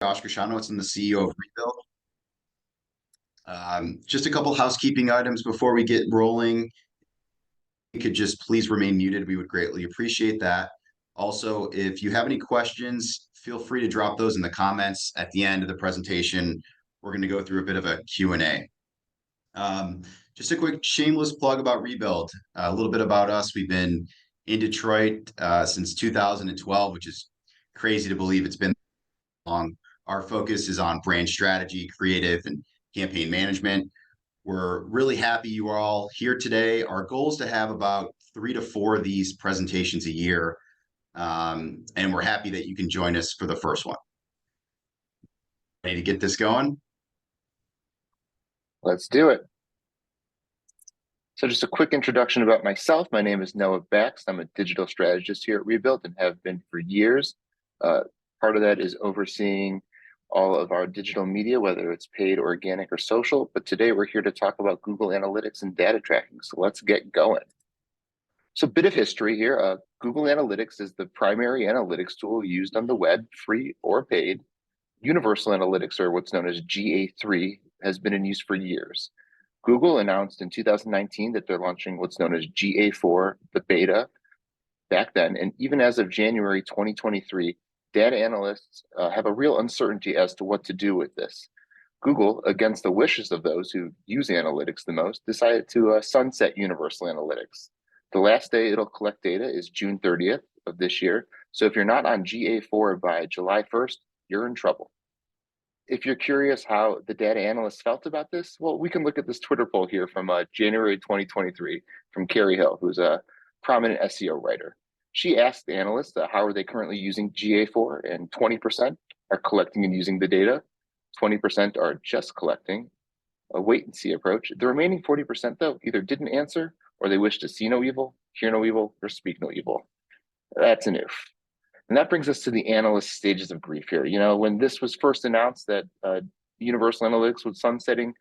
Josh Krishanowitz, I'm the CEO of Rebuild. Just a couple housekeeping items before we get rolling. You could just please remain muted. We would greatly appreciate that. Also, if you have any questions, feel free to drop those in the comments at the end of the presentation. We're going to go through a bit of a Q&A. Just a quick shameless plug about Rebuild. A little bit about us. We've been in Detroit since 2012, which is crazy to believe it's been long. Our focus is on brand strategy, creative, and campaign management. We're really happy you are all here today. Our goal is to have about 3 to 4 of these presentations a year, and we're happy that you can join us for the first one. Ready to get this going? Let's do it. So just a quick introduction about myself. My name is Noah Bax. I'm a digital strategist here at Rebuild and have been for years. Part of that is overseeing all of our digital media, whether it's paid, organic, or social. But today we're here to talk about Google Analytics and data tracking. So let's get going. So a bit of history here. Google Analytics is the primary analytics tool used on the web, free or paid. Universal Analytics, or what's known as GA4, has been in use for years. Google announced in 2019 that they're launching what's known as GA4, the beta, back then. And even as of January 2023, data analysts have a real uncertainty as to what to do with this. Google, against the wishes of those who use analytics the most, decided to sunset Universal Analytics. The last day it'll collect data is June 30th of this year. So if you're not on GA4 by July 1st, you're in trouble. If you're curious how the data analysts felt about this, well, we can look at this Twitter poll here from January 2023 from Carrie Hill, who's a prominent SEO writer. She asked analysts how are they currently using GA4, and 20% are collecting and using the data. 20% are just collecting, a wait and see approach. The remaining 40%, though, either didn't answer or they wish to see no evil, hear no evil, or speak no evil. That's an oof. And that brings us to the analyst stages of grief here. You know, when this was first announced that Universal Analytics was sunsetting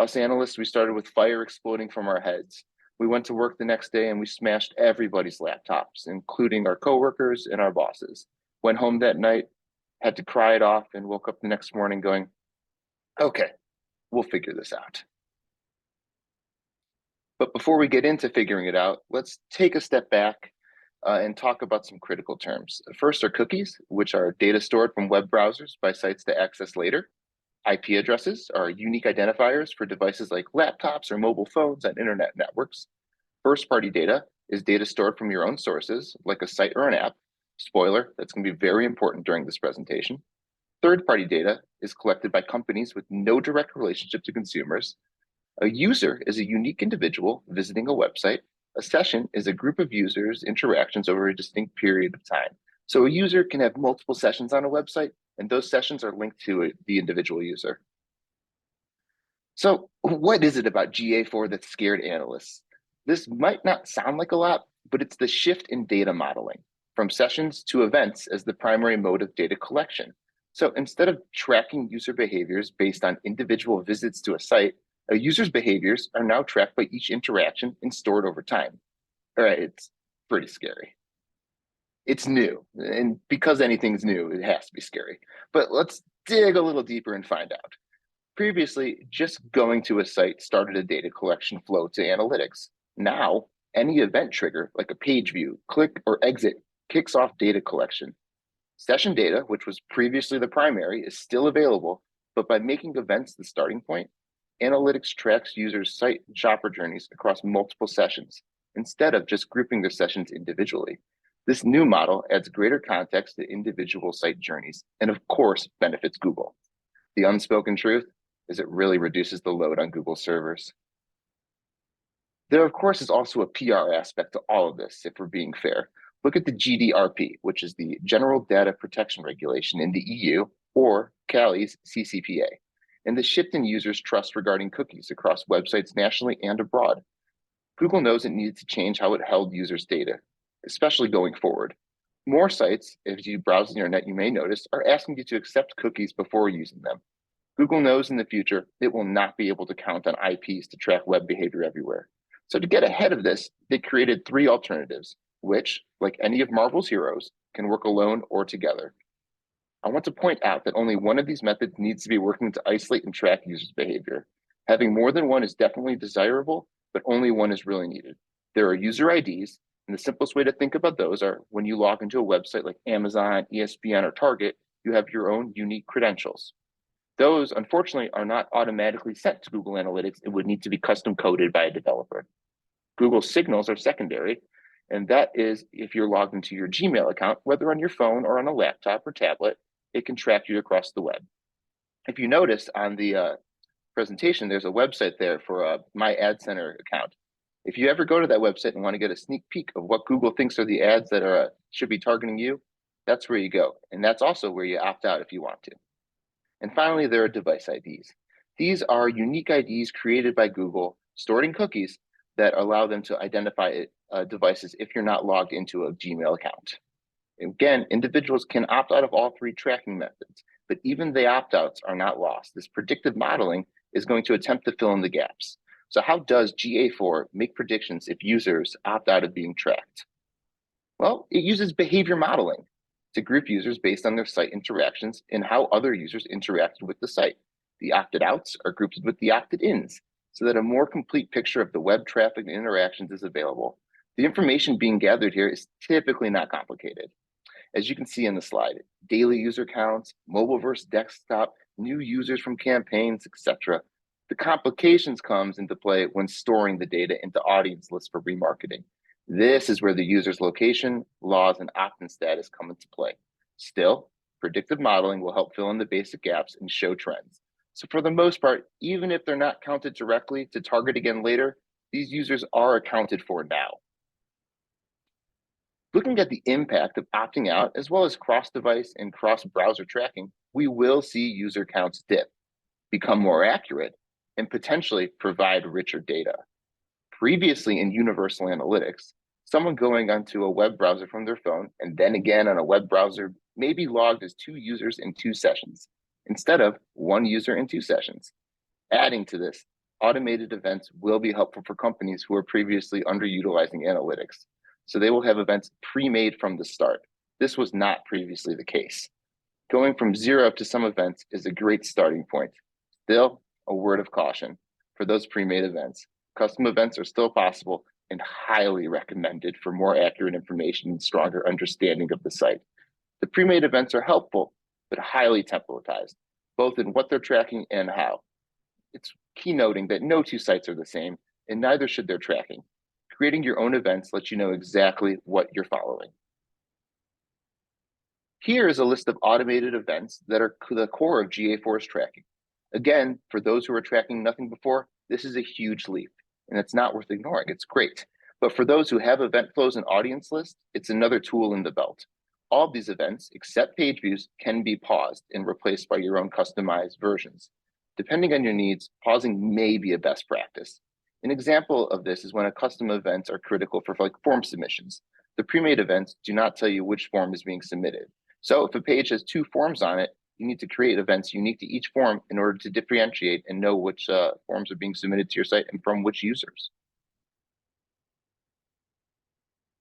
us analysts, we started with fire exploding from our heads. We went to work the next day and we smashed everybody's laptops, including our coworkers and our bosses. Went home that night, had to cry it off, and woke up the next morning going, okay, we'll figure this out. But before we get into figuring it out, let's take a step back and talk about some critical terms. First are cookies, which are data stored from web browsers by sites to access later. IP addresses are unique identifiers for devices like laptops or mobile phones on internet networks. First-party data is data stored from your own sources, like a site or an app. Spoiler, that's going to be very important during this presentation. Third-party data is collected by companies with no direct relationship to consumers. A user is a unique individual visiting a website. A session is a group of users' interactions over a distinct period of time. So a user can have multiple sessions on a website, and those sessions are linked to the individual user. So what is it about GA4 that scared analysts? This might not sound like a lot, but it's the shift in data modeling from sessions to events as the primary mode of data collection. So instead of tracking user behaviors based on individual visits to a site, a user's behaviors are now tracked by each interaction and stored over time. All right, it's pretty scary. It's new, and because anything's new, it has to be scary. But let's dig a little deeper and find out. Previously, just going to a site started a data collection flow to analytics. Now, any event trigger, like a page view, click, or exit, kicks off data collection. Session data, which was previously the primary, is still available, but by making events the starting point, analytics tracks users' site and shopper journeys across multiple sessions, instead of just grouping their sessions individually. This new model adds greater context to individual site journeys, and of course, benefits Google. The unspoken truth is it really reduces the load on Google servers. There, of course, is also a PR aspect to all of this, if we're being fair. Look at the GDPR, which is the General Data Protection Regulation in the EU, or Cali's CCPA, and the shift in users' trust regarding cookies across websites nationally and abroad. Google knows it needed to change how it held users' data, especially going forward. More sites, if you browse the internet, you may notice, are asking you to accept cookies before using them. Google knows in the future it will not be able to count on IPs to track web behavior everywhere. So to get ahead of this, they created 3 alternatives, which, like any of Marvel's heroes, can work alone or together. I want to point out that only one of these methods needs to be working to isolate and track users' behavior. Having more than one is definitely desirable, but only one is really needed. There are user IDs, and the simplest way to think about those are when you log into a website like Amazon, ESPN, or Target, you have your own unique credentials. Those, unfortunately, are not automatically sent to Google Analytics. It would need to be custom coded by a developer. Google signals are secondary, and that is if you're logged into your Gmail account, whether on your phone or on a laptop or tablet, it can track you across the web. If you notice on the presentation, there's a website there for my Ad Center account. If you ever go to that website and want to get a sneak peek of what Google thinks are the ads that are should be targeting you, that's where you go. And that's also where you opt out if you want to. And finally, there are device IDs. These are unique IDs created by Google, stored in cookies that allow them to identify devices if you're not logged into a Gmail account. Again, individuals can opt out of all three tracking methods, but even the opt-outs are not lost. This predictive modeling is going to attempt to fill in the gaps. So how does GA4 make predictions if users opt out of being tracked? Well, it uses behavior modeling to group users based on their site interactions and how other users interacted with the site. The opted outs are grouped with the opted ins so that a more complete picture of the web traffic and interactions is available. The information being gathered here is typically not complicated. As you can see in the slide, daily user counts, mobile versus desktop, new users from campaigns, etc. The complications comes into play when storing the data into audience lists for remarketing. This is where the user's location, laws, and opt-in status come into play. Still, predictive modeling will help fill in the basic gaps and show trends. So for the most part, even if they're not counted directly to target again later, these users are accounted for now. Looking at the impact of opting out, as well as cross-device and cross-browser tracking, we will see user counts dip, become more accurate, and potentially provide richer data. Previously in universal analytics, someone going onto a web browser from their phone and then again on a web browser may be logged as 2 users in 2 sessions, instead of 1 user in 2 sessions. Adding to this, automated events will be helpful for companies who are previously underutilizing analytics. So they will have events pre-made from the start. This was not previously the case. Going from 0 to some events is a great starting point. Still, a word of caution for those pre-made events. Custom events are still possible and highly recommended for more accurate information and stronger understanding of the site. The pre-made events are helpful, but highly templatized, both in what they're tracking and how. It's key noting that no 2 sites are the same, and neither should their tracking. Creating your own events lets you know exactly what you're following. Here is a list of automated events that are the core of GA4's tracking. Again, for those who are tracking nothing before, this is a huge leap, and it's not worth ignoring. It's great. But for those who have event flows and audience lists, it's another tool in the belt. All of these events, except page views, can be paused and replaced by your own customized versions. Depending on your needs, pausing may be a best practice. An example of this is when a custom events are critical for like form submissions. The pre-made events do not tell you which form is being submitted. So if a page has 2 forms on it, you need to create events unique to each form in order to differentiate and know which forms are being submitted to your site and from which users.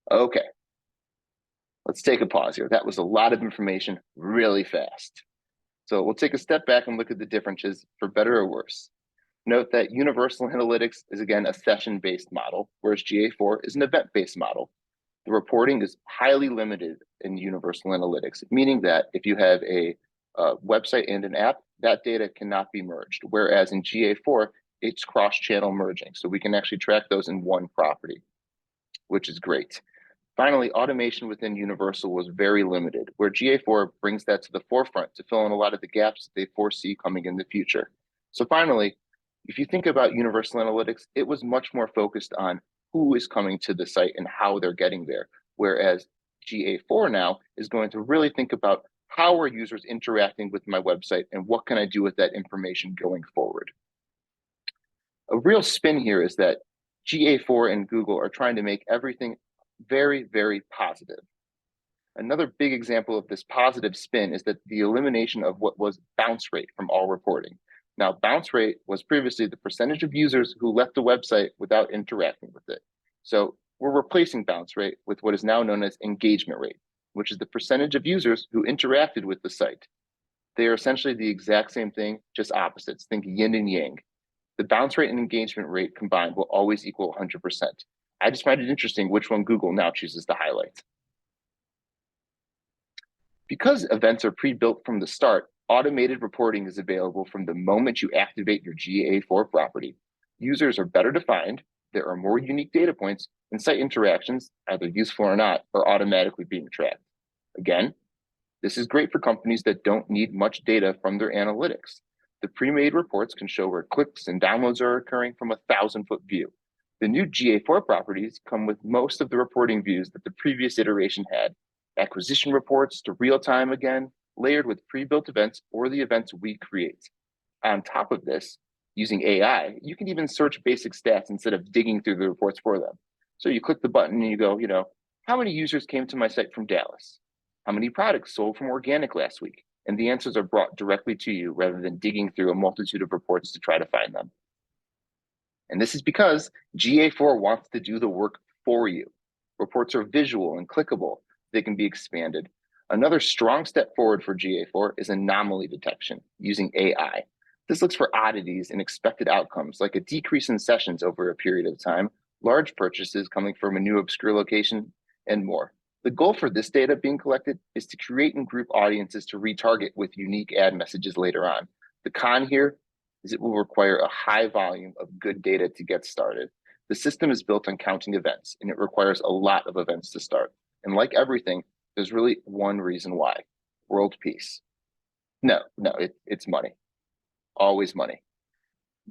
Okay, let's take a pause here. That was a lot of information really fast. So we'll take a step back and look at the differences for better or worse. Note that universal analytics is again a session-based model, whereas GA4 is an event-based model. The reporting is highly limited in universal analytics, meaning that if you have a website and an app, that data cannot be merged. Whereas in GA4, it's cross-channel merging. So we can actually track those in one property, which is great. Finally, automation within Universal was very limited, where GA4 brings that to the forefront to fill in a lot of the gaps that they foresee coming in the future. So finally, if you think about Universal Analytics, it was much more focused on who is coming to the site and how they're getting there, whereas GA4 now is going to really think about how are users interacting with my website and what can I do with that information going forward. A real spin here is that GA4 and Google are trying to make everything very, very positive. Another big example of this positive spin is that the elimination of what was bounce rate from all reporting. Now, bounce rate was previously the percentage of users who left the website without interacting with it. So we're replacing bounce rate with what is now known as engagement rate. which is the percentage of users who interacted with the site. They are essentially the exact same thing, just opposites. Think yin and yang. The bounce rate and engagement rate combined will always equal 100%. I just find it interesting which one Google now chooses to highlight. Because events are pre-built from the start, automated reporting is available from the moment you activate your GA4 property. Users are better defined, there are more unique data points, and site interactions, either useful or not, are automatically being tracked. Again, this is great for companies that don't need much data from their analytics. The pre-made reports can show where clicks and downloads are occurring from a 1,000-foot view. The new GA4 properties come with most of the reporting views that the previous iteration had. Acquisition reports to real-time again, layered with pre-built events or the events we create. On top of this, using AI, you can even search basic stats instead of digging through the reports for them. So you click the button and you go, how many users came to my site from Dallas? How many products sold from organic last week? And the answers are brought directly to you rather than digging through a multitude of reports to try to find them. And this is because GA4 wants to do the work for you. Reports are visual and clickable. They can be expanded. Another strong step forward for GA4 is anomaly detection using AI. This looks for oddities and expected outcomes, like a decrease in sessions over a period of time, large purchases coming from a new obscure location, and more. The goal for this data being collected is to create and group audiences to retarget with unique ad messages later on. The con here is it will require a high volume of good data to get started. The system is built on counting events, and it requires a lot of events to start. And like everything, there's really one reason why: world peace. No, it's money. Always money.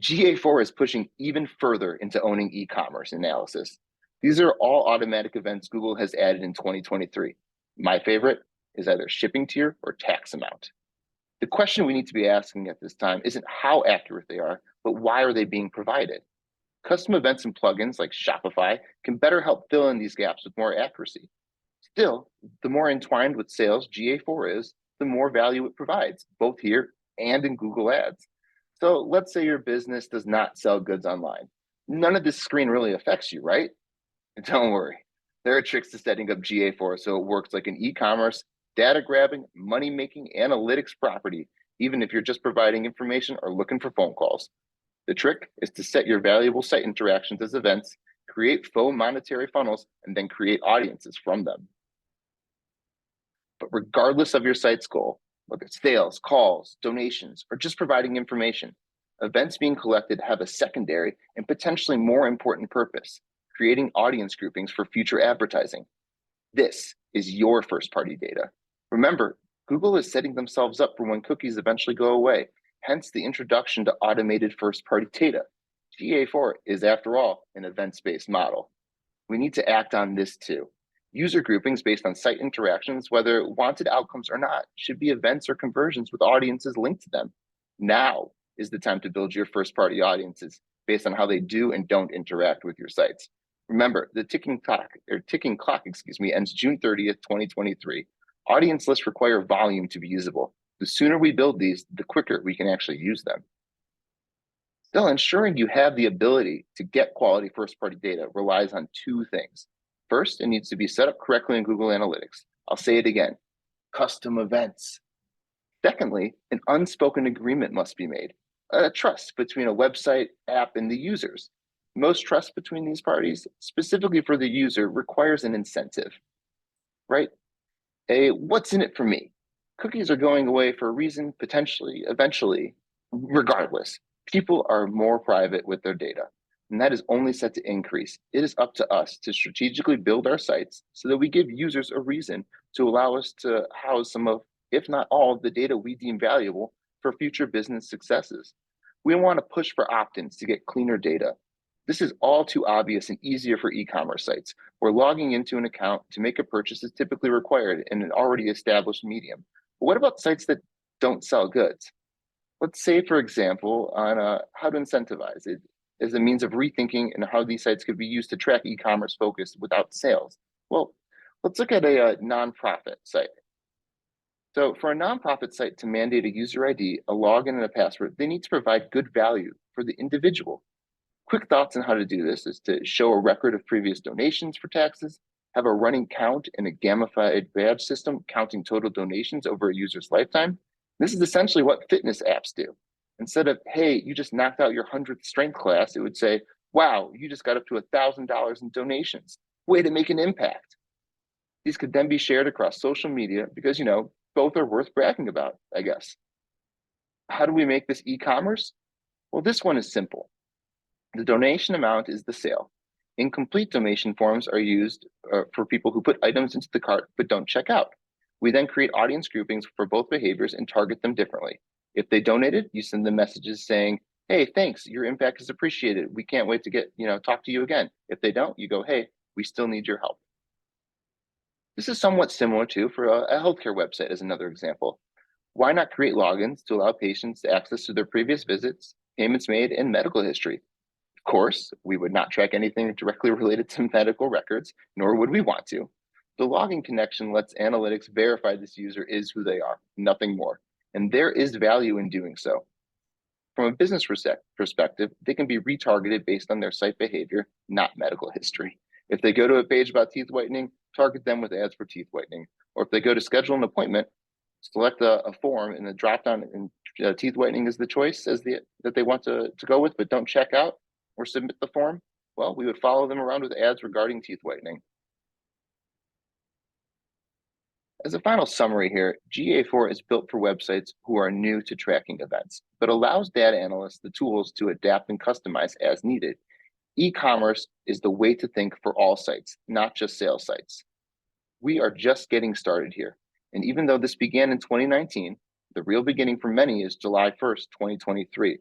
GA4 is pushing even further into owning e-commerce analysis. These are all automatic events Google has added in 2023. My favorite is either shipping tier or tax amount. The question we need to be asking at this time isn't how accurate they are, but why are they being provided? Custom events and plugins like Shopify can better help fill in these gaps with more accuracy. Still, the more entwined with sales GA4 is, the more value it provides, both here and in Google Ads. So let's say your business does not sell goods online. None of this screen really affects you, right? Don't worry. There are tricks to setting up GA4 so it works like an e-commerce, data-grabbing, money-making analytics property, even if you're just providing information or looking for phone calls. The trick is to set your valuable site interactions as events, create faux monetary funnels, and then create audiences from them. But regardless of your site's goal, whether it's sales, calls, donations, or just providing information, events being collected have a secondary and potentially more important purpose: creating audience groupings for future advertising. This is your first-party data. Remember, Google is setting themselves up for when cookies eventually go away, hence the introduction to automated first-party data. GA4 is, after all, an events-based model. We need to act on this too. User groupings based on site interactions, whether wanted outcomes or not, should be events or conversions with audiences linked to them. Now is the time to build your first-party audiences based on how they do and don't interact with your sites. Remember, the ticking clock ends June 30th, 2023. Audience lists require volume to be usable. The sooner we build these, the quicker we can actually use them. Still, ensuring you have the ability to get quality first-party data relies on two things. First, it needs to be set up correctly in Google Analytics. I'll say it again: custom events. Secondly, an unspoken agreement must be made, a trust between a website, app, and the users. Most trust between these parties, specifically for the user, requires an incentive, right? A what's in it for me? Cookies are going away for a reason, potentially, eventually. Regardless, people are more private with their data, and that is only set to increase. It is up to us to strategically build our sites so that we give users a reason to allow us to house some of, if not all, of the data we deem valuable for future business successes. We want to push for opt-ins to get cleaner data. This is all too obvious and easier for e-commerce sites, where logging into an account to make a purchase is typically required in an already established medium. But what about sites that don't sell goods? Let's say, for example, on how to incentivize it as a means of rethinking and how these sites could be used to track e-commerce focus without sales. Well, let's look at a nonprofit site. So for a nonprofit site to mandate a user ID, a login, and a password, they need to provide good value for the individual. Quick thoughts on how to do this is to show a record of previous donations for taxes, have a running count in a gamified badge system counting total donations over a user's lifetime. This is essentially what fitness apps do. Instead of, hey, you just knocked out your 100th strength class, it would say, wow, you just got up to $1,000 in donations. Way to make an impact. These could then be shared across social media because, both are worth bragging about, I guess. How do we make this e-commerce? Well, this one is simple. The donation amount is the sale. Incomplete donation forms are used for people who put items into the cart but don't check out. We then create audience groupings for both behaviors and target them differently. If they donated, you send them messages saying, hey, thanks, your impact is appreciated. We can't wait to talk to you again. If they don't, you go, hey, we still need your help. This is somewhat similar to for a healthcare website as another example. Why not create logins to allow patients to access to their previous visits, payments made, and medical history? Of course, we would not track anything directly related to medical records, nor would we want to. The login connection lets analytics verify this user is who they are, nothing more. And there is value in doing so. From a business perspective, they can be retargeted based on their site behavior, not medical history. If they go to a page about teeth whitening, target them with ads for teeth whitening. Or if they go to schedule an appointment, select a form in the dropdown, and teeth whitening is the choice that they want to go with, but don't check out or submit the form, well, we would follow them around with ads regarding teeth whitening. As a final summary here, GA4 is built for websites who are new to tracking events, but allows data analysts the tools to adapt and customize as needed. E-commerce is the way to think for all sites, not just sales sites. We are just getting started here. And even though this began in 2019, the real beginning for many is July 1st, 2023.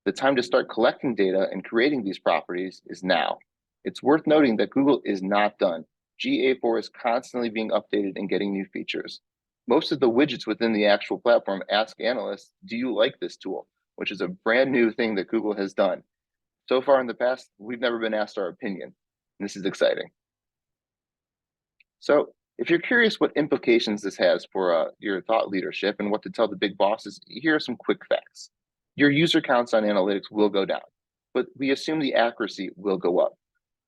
The time to start collecting data and creating these properties is now. It's worth noting that Google is not done. GA4 is constantly being updated and getting new features. Most of the widgets within the actual platform ask analysts, do you like this tool? Which is a brand new thing that Google has done. So far in the past, we've never been asked our opinion. And this is exciting. So if you're curious what implications this has for your thought leadership and what to tell the big bosses, here are some quick facts. Your user counts on analytics will go down, but we assume the accuracy will go up.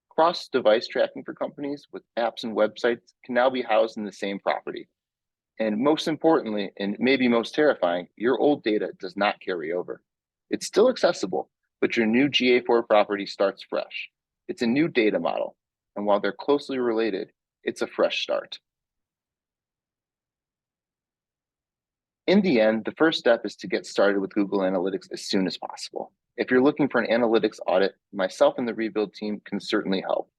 Cross-device tracking for companies with apps and websites can now be housed in the same property. And most importantly, and maybe most terrifying, your old data does not carry over. It's still accessible, but your new GA4 property starts fresh. It's a new data model, and while they're closely related, it's a fresh start. In the end, the first step is to get started with Google Analytics as soon as possible. If you're looking for an analytics audit, myself and the Rebuild team can certainly help.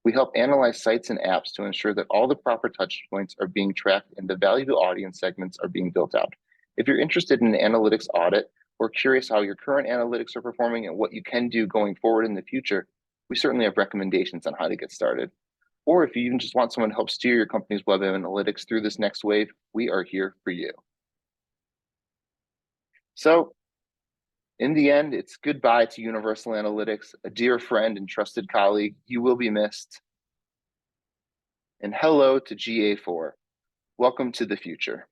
We help analyze sites and apps to ensure that all the proper touch points are being tracked and the valuable audience segments are being built out. If you're interested in an analytics audit or curious how your current analytics are performing and what you can do going forward in the future, we certainly have recommendations on how to get started. Or if you even just want someone to help steer your company's web analytics through this next wave, we are here for you. So in the end, it's goodbye to Universal Analytics, a dear friend and trusted colleague. You will be missed. And hello to GA4. Welcome to the future.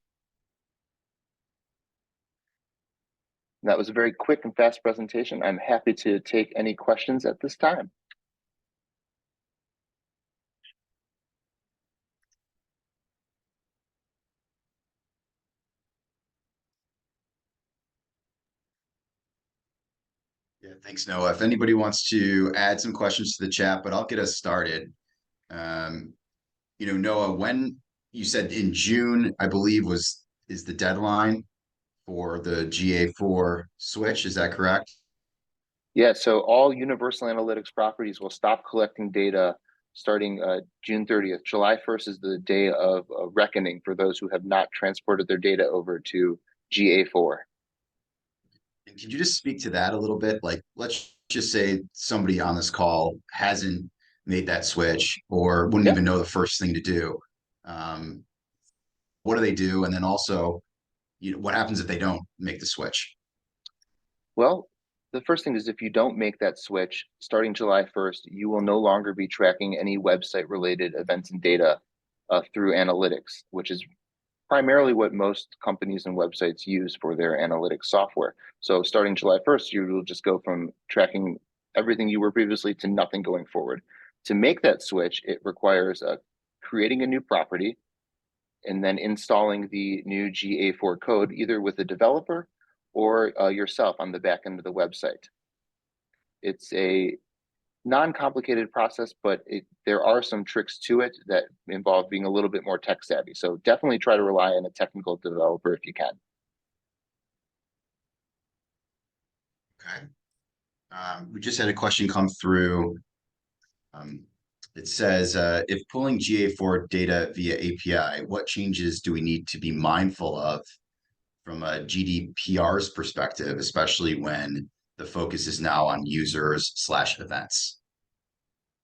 That was a very quick and fast presentation. I'm happy to take any questions at this time. Yeah, thanks, Noah. If anybody wants to add some questions to the chat, but I'll get us started. Noah, when you said in June, I believe is the deadline for the GA4 switch, is that correct? Yeah, so all Universal Analytics properties will stop collecting data starting June 30th. July 1st is the day of reckoning for those who have not transported their data over to GA4. And could you just speak to that a little bit? Like, let's just say somebody on this call hasn't made that switch or wouldn't even know the first thing to do. What do they do? And then also, what happens if they don't make the switch? Well, the first thing is if you don't make that switch, starting July 1st, you will no longer be tracking any website-related events and data through analytics, which is primarily what most companies and websites use for their analytics software. So starting July 1st, you will just go from tracking everything you were previously to nothing going forward. To make that switch, it requires creating a new property and then installing the new GA4 code, either with a developer or yourself on the back end of the website. It's a non-complicated process, but there are some tricks to it that involve being a little bit more tech savvy. So definitely try to rely on a technical developer if you can. Okay. We just had a question come through. It says, if pulling GA4 data via API, what changes do we need to be mindful of from a GDPR's perspective, especially when the focus is now on users/events?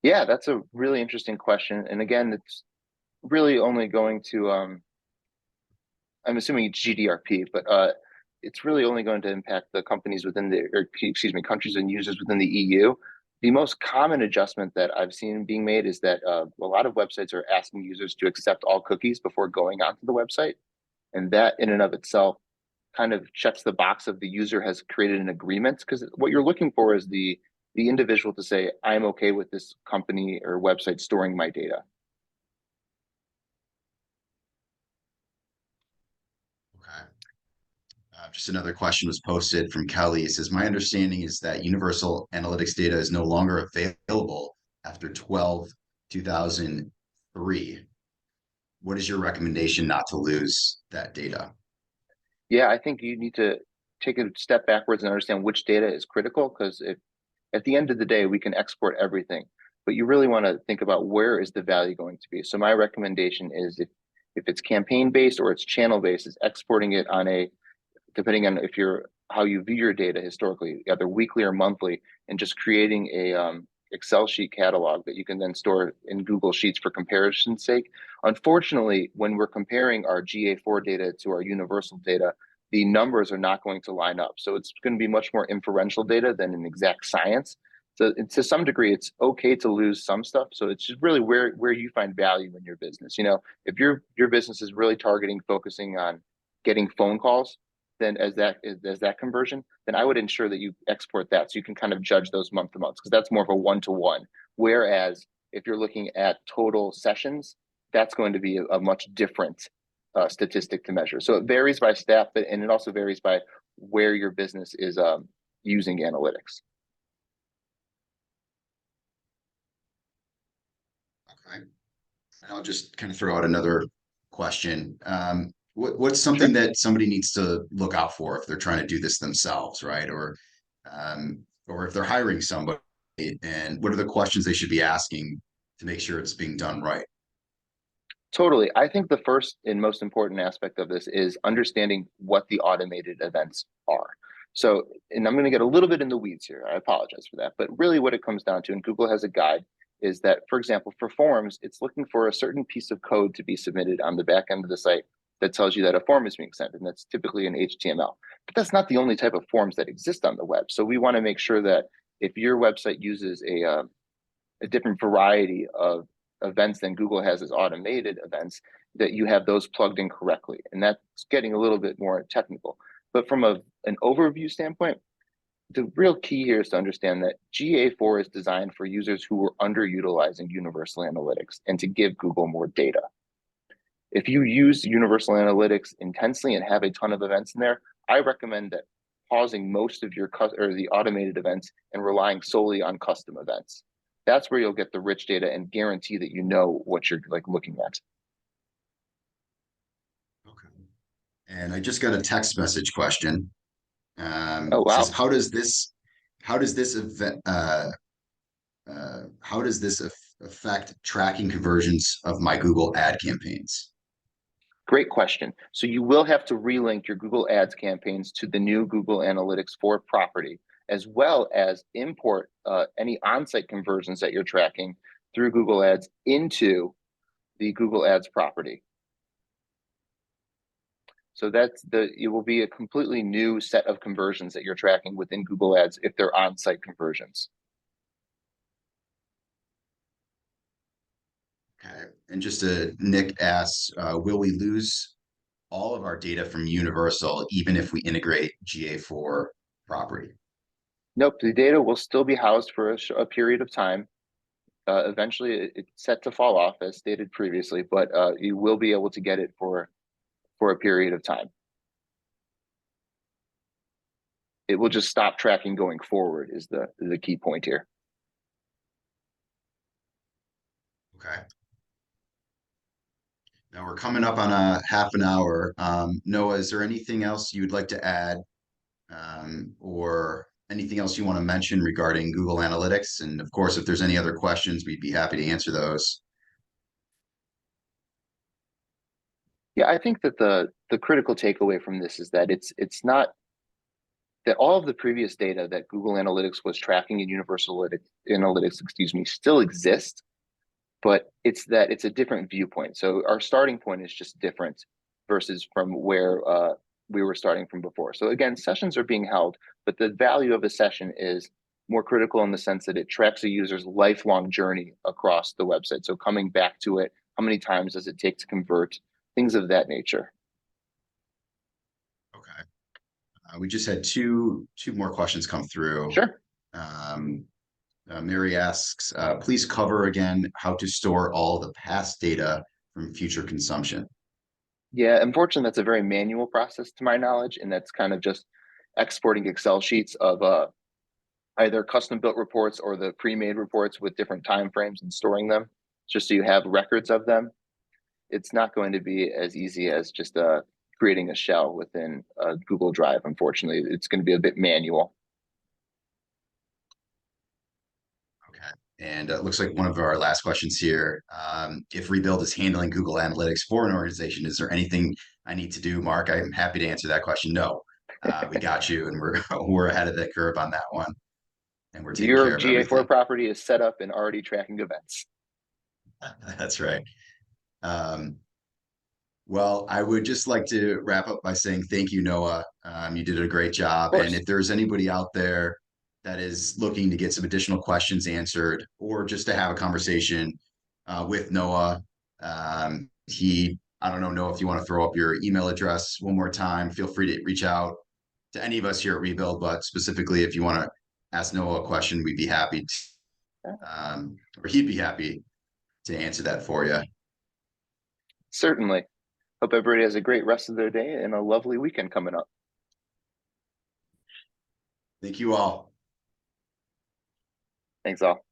Yeah, that's a really interesting question. And again, it's really only going to, I'm assuming it's GDRP, but it's really only going to impact the companies within the, or excuse me, countries and users within the EU. The most common adjustment that I've seen being made is that a lot of websites are asking users to accept all cookies before going onto the website. And that in and of itself kind of checks the box of the user has created an agreement, because what you're looking for is the individual to say, I'm okay with this company or website storing my data. Okay. Just another question was posted from Kelly. It says, my understanding is that Universal Analytics data is no longer available after 2003. What is your recommendation not to lose that data? Yeah, I think you need to take a step backwards and understand which data is critical, because if at the end of the day, we can export everything, but you really want to think about where is the value going to be. So my recommendation is if it's campaign based or it's channel based, is exporting it on a, depending on if you're how you view your data historically, either weekly or monthly, and just creating a Excel sheet catalog that you can then store in Google Sheets for comparison's sake. Unfortunately, when we're comparing our GA4 data to our universal data, the numbers are not going to line up. So it's going to be much more inferential data than an exact science. So to some degree, it's okay to lose some stuff. So it's just really where you find value in your business. You know, if your business is really targeting, focusing on getting phone calls, then as that conversion, then I would ensure that you export that so you can kind of judge those month to month, because that's more of a one-to-one. Whereas if you're looking at total sessions, that's going to be a much different statistic to measure. So it varies by staff, and it also varies by where your business is using analytics. Okay. And I'll just kind of throw out another question. What's something Sure. that somebody needs to look out for if they're trying to do this themselves, right? Or if they're hiring somebody, and what are the questions they should be asking to make sure it's being done right? Totally. I think the first and most important aspect of this is understanding what the automated events are. So, and I'm going to get a little bit in the weeds here. I apologize for that. But really, what it comes down to, and Google has a guide, is that, for example, for forms, it's looking for a certain piece of code to be submitted on the back end of the site that tells you that a form is being sent. And that's typically in HTML. But that's not the only type of forms that exist on the web. So we want to make sure that if your website uses a different variety of events than Google has as automated events, that you have those plugged in correctly. And that's getting a little bit more technical. But from an overview standpoint, the real key here is to understand that GA4 is designed for users who are underutilizing Universal Analytics and to give Google more data. If you use Universal Analytics intensely and have a ton of events in there, I recommend that pausing most of your or the automated events and relying solely on custom events. That's where you'll get the rich data and guarantee that you know what you're like looking at. Okay. And I just got a text message question. Oh, It says, wow. how does this event, how does this affect tracking conversions of my Google ad campaigns? Great question. So you will have to relink your Google Ads campaigns to the new Google Analytics 4 property, as well as import any on-site conversions that you're tracking through Google Ads into the Google Ads property. So it will be a completely new set of conversions that you're tracking within Google Ads if they're on-site conversions. Okay. And just Nick asks, will we lose all of our data from Universal even if we integrate GA4 property? Nope, the data will still be housed for a period of time. Eventually, it's set to fall off, as stated previously, but you will be able to get it for a period of time. It will just stop tracking going forward is the key point here. Okay. Now we're coming up on a half an hour. Noah, is there anything else you'd like to add, or anything else you want to mention regarding Google Analytics? And of course, if there's any other questions, we'd be happy to answer those. Yeah, I think that the critical takeaway from this is that it's not that all of the previous data that Google Analytics was tracking in Universal Analytics, still exist, but it's that it's a different viewpoint. So our starting point is just different versus from where we were starting from before. So again, sessions are being held, but the value of a session is more critical in the sense that it tracks a user's lifelong journey across the website. So coming back to it, how many times does it take to convert, things of that nature. Okay. We just had two more questions come through. Sure. Mary asks, please cover again how to store all the past data from future consumption. Yeah, unfortunately, that's a very manual process to my knowledge, and that's kind of just exporting Excel sheets of either custom built reports or the pre-made reports with different time frames and storing them just so you have records of them. It's not going to be as easy as just creating a shell within Google Drive. Unfortunately, it's going to be a bit manual. Okay. And it looks like one of our last questions here. If Rebuild is handling Google Analytics for an organization, is there anything I need to do, Mark? I'm happy to answer that question. No, we got you, and we're ahead of the curve on that one, and we're taking Your care of GA4 everything. property is set up and already tracking events. That's right. Well, I would just like to wrap up by saying thank you, Noah. You did a great Of job. And course. if there's anybody out there that is looking to get some additional questions answered or just to have a conversation with Noah, I don't know if you want to throw up your email address one more time, feel free to reach out to any of us here at Rebuild, but specifically if you want to ask Noah a question, we'd be happy to, or he'd be happy to answer that for you. Certainly. Hope everybody has a great rest of their day and a lovely weekend coming up. Thank you all. Thanks all.